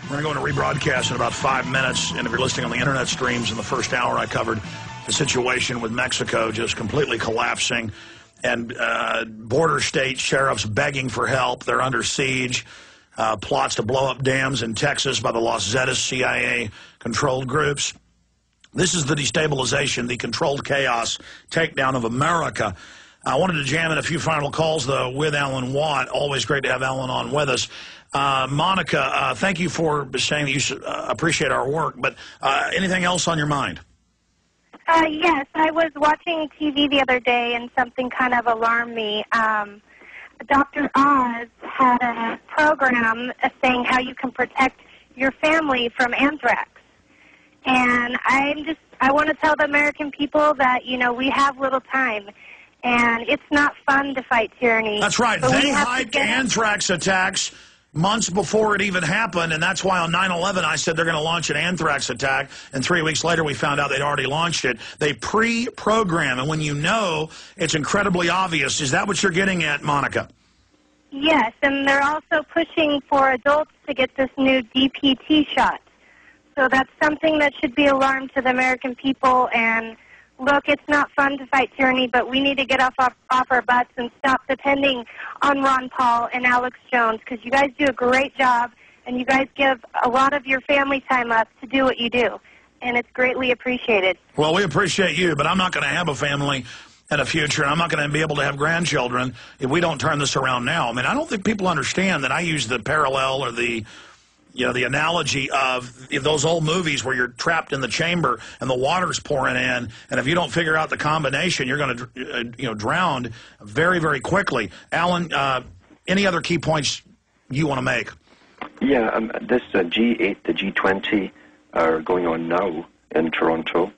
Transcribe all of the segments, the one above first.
We're going to go into rebroadcast in about 5 minutes, and if you're listening on the internet streams, in the first hour I covered the situation with Mexico just completely collapsing, and border state sheriffs begging for help. They're under siege. Plots to blow up dams in Texas by the Los Zetas CIA-controlled groups. This is the destabilization, the controlled chaos takedown of America. I wanted to jam in a few final calls, though, with Alan Watt. Always great to have Alan on with us. Monica, thank you for saying that you appreciate our work, but anything else on your mind? Yes, I was watching TV the other day, and something kind of alarmed me. Dr. Oz had a program saying how you can protect your family from anthrax. And I want to tell the American people that, you know, we have little time, and it's not fun to fight tyranny. That's right. They hyped anthrax attacks months before it even happened, and that's why on 9/11 I said they're going to launch an anthrax attack, and 3 weeks later we found out they'd already launched it. They pre-program, and when you know, it's incredibly obvious. Is that what you're getting at, Monica? Yes, and they're also pushing for adults to get this new DPT shot. So that's something that should be alarmed to the American people. And look, it's not fun to fight tyranny, but we need to get off our butts and stop depending on Ron Paul and Alex Jones, because you guys do a great job, and you guys give a lot of your family time up to do what you do, and it's greatly appreciated. Well, we appreciate you, but I'm not going to have a family in the future, and I'm not going to be able to have grandchildren if we don't turn this around now. I mean, I don't think people understand that I use the parallel or the analogy of those old movies where you're trapped in the chamber and the water's pouring in, and if you don't figure out the combination, you're going to, drown very, very quickly. Alan, any other key points you want to make? Yeah, this G8, the G20 are going on now in Toronto.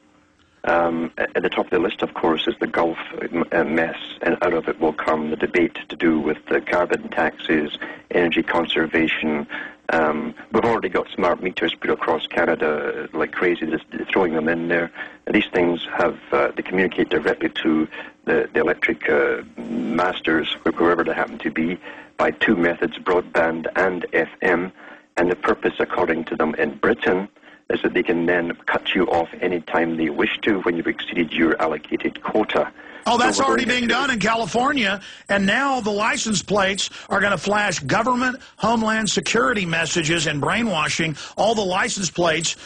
At the top of the list, of course, is the Gulf mess, and out of it will come the debate to do with the carbon taxes, energy conservation. We've already got smart meters put across Canada like crazy, just throwing them in there. These things they communicate directly to the electric masters, whoever they happen to be, by two methods, broadband and FM. And the purpose, according to them in Britain, is that they can then cut you off any time they wish to when you've exceeded your allocated quota. Oh, that's already being done in California, and now the license plates are going to flash government Homeland Security messages and brainwashing. All the license plates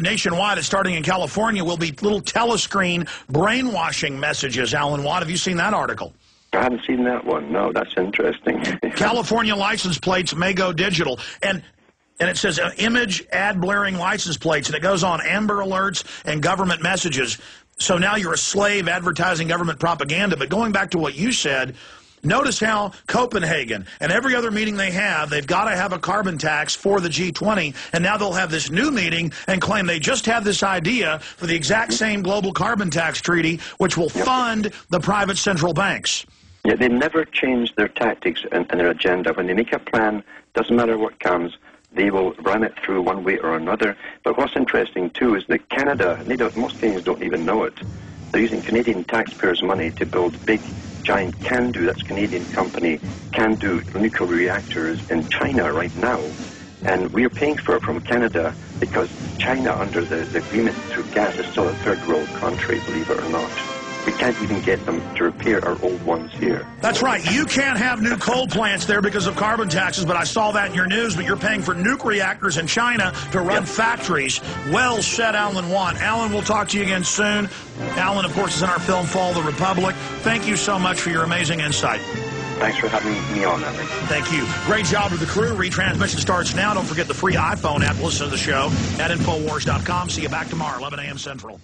nationwide, starting in California, will be little telescreen brainwashing messages. Alan Watt, have you seen that article? I haven't seen that one. No, that's interesting. California license plates may go digital, and it says image ad blaring license plates, and it goes on Amber Alerts and government messages. So now you're a slave advertising government propaganda. But going back to what you said, notice how Copenhagen and every other meeting they have, they've got to have a carbon tax for the G20, and now they'll have this new meeting and claim they just have this idea for the exact same global carbon tax treaty, which will fund the private central banks. Yeah, they never change their tactics and their agenda. When they make a plan, doesn't matter what comes, they will run it through one way or another. But what's interesting, too, is that Canada, most Canadians don't even know it, they're using Canadian taxpayers' money to build big, giant CANDU, that's Canadian company, CANDU nuclear reactors in China right now. And we're paying for it from Canada because China, under the agreement through gas, is still a third world country, believe it or not. We can't even get them to repair our old ones here. That's right. You can't have new coal plants there because of carbon taxes, but I saw that in your news, but you're paying for nuke reactors in China to run factories. Well said, Alan Watt. Alan, we'll talk to you again soon. Alan, of course, is in our film Fall the Republic. Thank you so much for your amazing insight. Thanks for having me on, Evan. Thank you. Great job with the crew. Retransmission starts now. Don't forget the free iPhone app. Listen to the show at Infowars.com. See you back tomorrow, 11 a.m. Central.